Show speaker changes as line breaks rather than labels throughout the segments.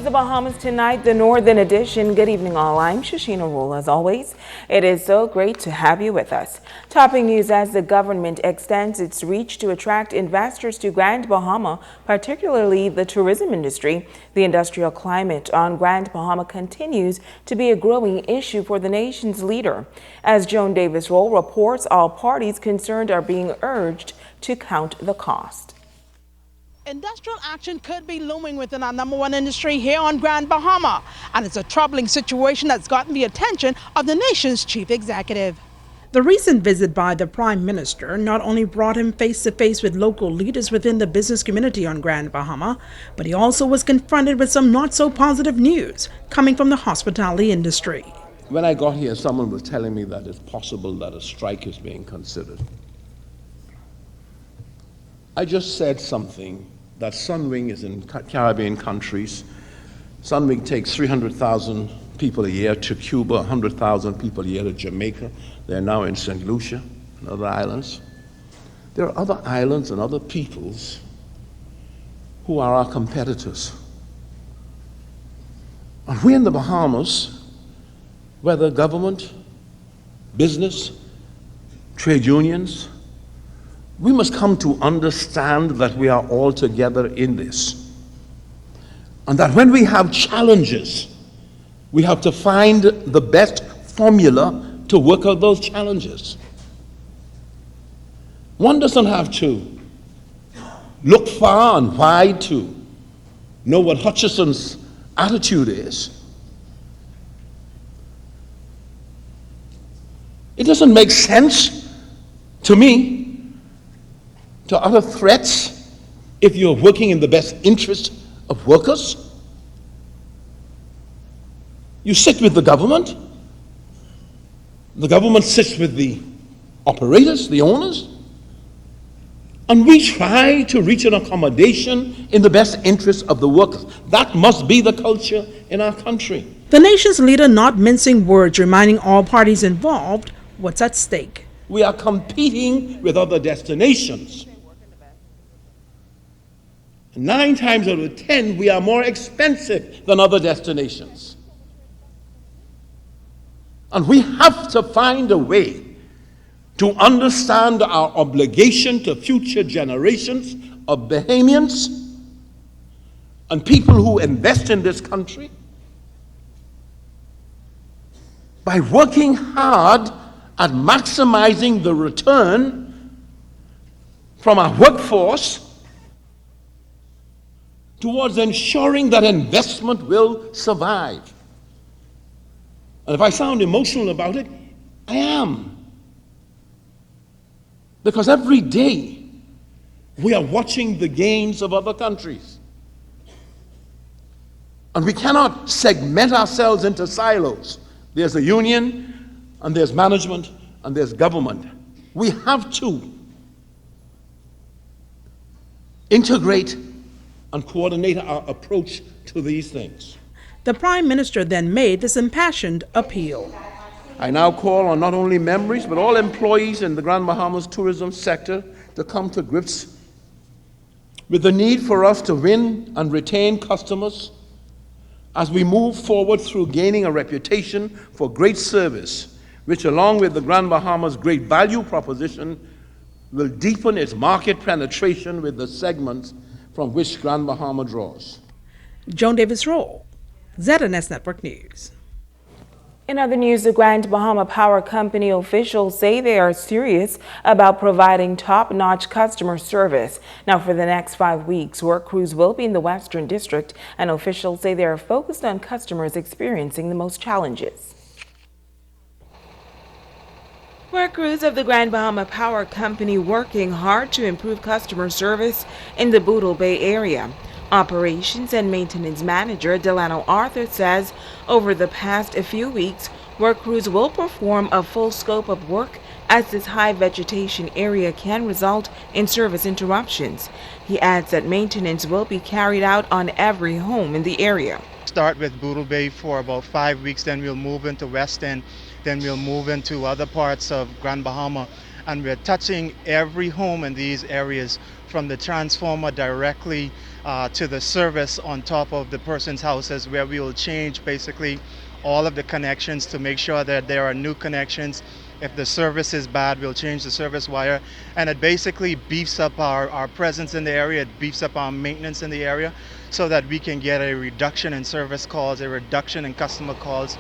the Bahamas tonight, the Northern Edition. Good evening, all. I'm Shashina Rule. As always, it is so great to have you with us. Topping news as the government extends its reach to attract investors to Grand Bahama, particularly the tourism industry. The industrial climate on Grand Bahama continues to be a growing issue for the nation's leader. As Joan Davis Roll reports, all parties concerned are being urged to count the cost.
Industrial action could be looming within our #1 industry here on Grand Bahama, and it's a troubling situation that's gotten the attention of the nation's chief executive. The recent visit by the Prime Minister not only brought him face-to-face with local leaders within the business community on Grand Bahama, but he also was confronted with some not-so-positive news coming from the hospitality industry.
When I got here, someone was telling me that it's possible that a strike is being considered. I just said something that Sunwing is in Caribbean countries. Sunwing takes 300,000 people a year to Cuba, 100,000 people a year to Jamaica. They're now in St. Lucia and other islands. There are other islands and other peoples who are our competitors. And we in the Bahamas, whether government, business, trade unions, we must come to understand that we are all together in this. And that when we have challenges, we have to find the best formula to work out those challenges. One doesn't have to look far and wide to know what Hutchison's attitude is. It doesn't make sense to me to utter threats if you're working in the best interest of workers. You sit with the government sits with the operators, the owners, and we try to reach an accommodation in the best interest of the workers. That must be the culture in our country.
The nation's leader not mincing words, reminding all parties involved what's at stake.
We are competing with other destinations. 9 times out of 10, we are more expensive than other destinations. And we have to find a way to understand our obligation to future generations of Bahamians and people who invest in this country by working hard at maximizing the return from our workforce towards ensuring that investment will survive. And if I sound emotional about it, I am. Because every day we are watching the gains of other countries. And we cannot segment ourselves into silos. There's a union, and there's management, and there's government. We have to integrate and coordinate our approach to these things.
The Prime Minister then made this impassioned appeal.
I now call on not only members, but all employees in the Grand Bahamas tourism sector to come to grips with the need for us to win and retain customers as we move forward through gaining a reputation for great service, which along with the Grand Bahamas' great value proposition will deepen its market penetration with the segments from which Grand Bahama draws.
Joan Davis Roll, ZNS Network News.
In other news, the Grand Bahama Power Company officials say they are serious about providing top-notch customer service. Now, for the next 5 weeks, work crews will be in the Western District, and officials say they are focused on customers experiencing the most challenges. Work crews of the Grand Bahama Power Company working hard to improve customer service in the Boodle Bay area. Operations and Maintenance Manager Delano Arthur says over the past few weeks, work crews will perform a full scope of work as this high vegetation area can result in service interruptions. He adds that maintenance will be carried out on every home in the area.
Start with Boodle Bay for about 5 weeks, then we'll move into West End, then we'll move into other parts of Grand Bahama, and we're touching every home in these areas, from the transformer directly to the service on top of the person's houses, where we will change basically all of the connections to make sure that there are new connections. If the service is bad, we'll change the service wire, and it basically beefs up our presence in the area, it beefs up our maintenance in the area, so that we can get a reduction in service calls, a reduction in customer calls.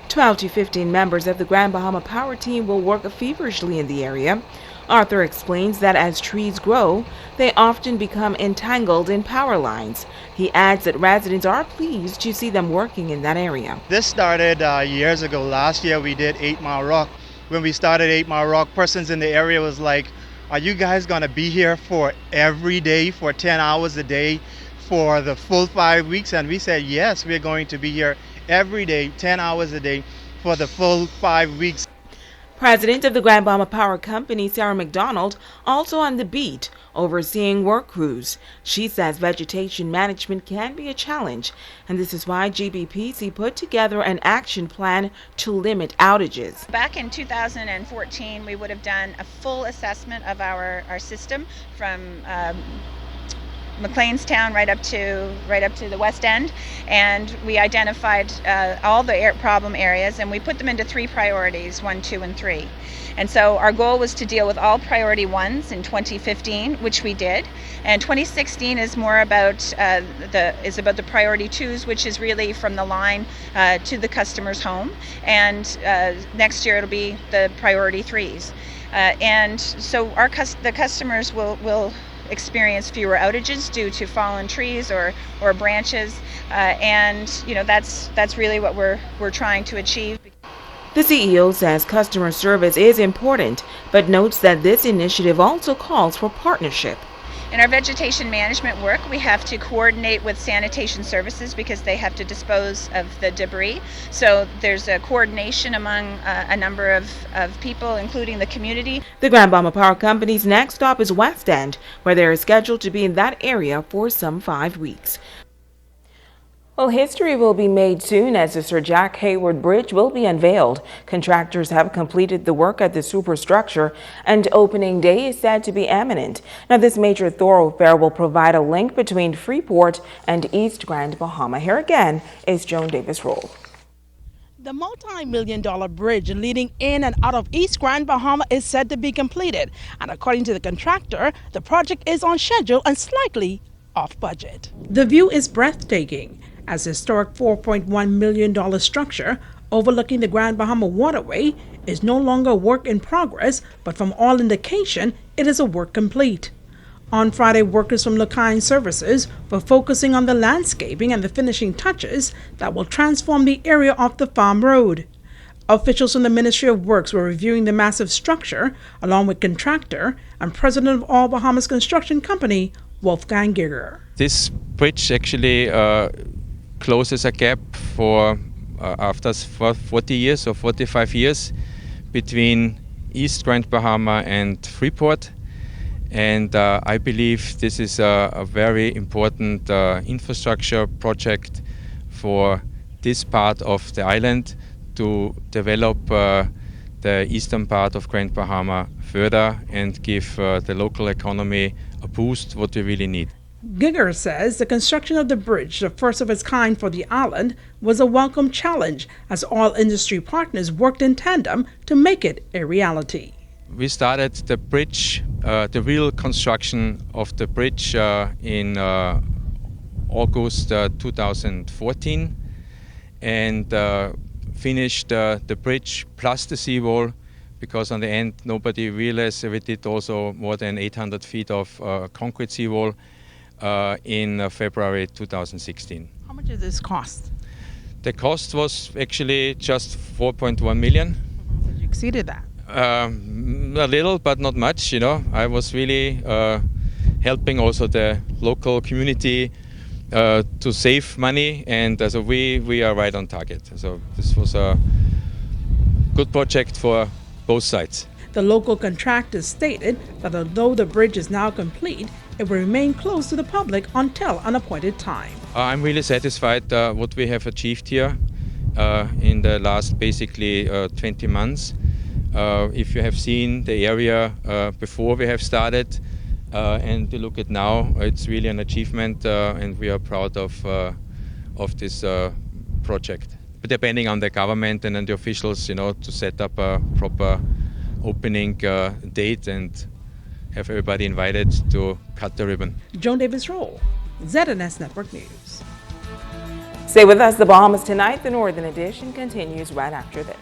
12 to 15 members of the Grand Bahama Power Team will work feverishly in the area. Arthur explains that as trees grow, they often become entangled in power lines. He adds that residents are pleased to see them working in that area.
This started years ago. Last year we did 8 Mile Rock. When we started 8 Mile Rock, persons in the area was like, are you guys going to be here for every day, for 10 hours a day, for the full 5 weeks? And we said, yes, we're going to be here every day, 10 hours a day, for the full 5 weeks.
President of the Grand Bahama Power Company, Sarah McDonald, also on the beat, overseeing work crews. She says vegetation management can be a challenge, and this is why GBPC put together an action plan to limit outages.
Back in 2014, we would have done a full assessment of our system from McLeanstown right up to the West End, and we identified all the problem areas, and we put them into 3 priorities: 1, 2, and 3. And so our goal was to deal with all priority 1s in 2015, which we did. And 2016 is more about the priority 2s, which is really from the line to the customer's home. And next year it'll be the priority 3s. And so the customers will experience fewer outages due to fallen trees or branches, and that's really what we're trying to achieve.
The CEO says customer service is important, but notes that this initiative also calls for partnership.
In our vegetation management work, we have to coordinate with sanitation services because they have to dispose of the debris. So there's a coordination among a number of people, including the community.
The Grand Bahama Power Company's next stop is West End, where they are scheduled to be in that area for some 5 weeks. Well, history will be made soon as the Sir Jack Hayward Bridge will be unveiled. Contractors have completed the work at the superstructure, and opening day is said to be imminent. Now, this major thoroughfare will provide a link between Freeport and East Grand Bahama. Here again is Joan Davis-Roll.
The multi-million-dollar bridge leading in and out of East Grand Bahama is said to be completed, and according to the contractor, the project is on schedule and slightly off budget. The view is breathtaking, as the historic $4.1 million structure overlooking the Grand Bahama waterway is no longer a work in progress, but from all indication, it is a work complete. On Friday, workers from Lakine Services were focusing on the landscaping and the finishing touches that will transform the area off the farm road. Officials from the Ministry of Works were reviewing the massive structure, along with contractor and president of All Bahamas Construction Company, Wolfgang Giger.
This bridge actually closes a gap for after 40 years or 45 years between East Grand Bahama and Freeport, and I believe this is a very important infrastructure project for this part of the island to develop the eastern part of Grand Bahama further and give the local economy a boost, what we really need.
Giger says the construction of the bridge, the first of its kind for the island, was a welcome challenge as all industry partners worked in tandem to make it a reality.
We started the bridge, the real construction of the bridge in August 2014, and finished the bridge plus the seawall, because on the end nobody realized we did also more than 800 feet of concrete seawall in February 2016.
How much did this cost?
The cost was actually just 4.1 million.
So you exceeded that.
A little, but not much, you know. I was really helping also the local community to save money, and so we are right on target. So this was a good project for both sides.
The local contractor stated that although the bridge is now complete, it will remain closed to the public until an appointed time.
I'm really satisfied what we have achieved here in the last basically 20 months. If you have seen the area before we have started and you look at now, it's really an achievement, and we are proud of this project. But depending on the government and the officials, to set up a proper opening date and have everybody invited to cut the ribbon.
Joan Davis-Roll, ZNS Network News.
Stay with us. The Bahamas Tonight, the Northern Edition, continues right after this.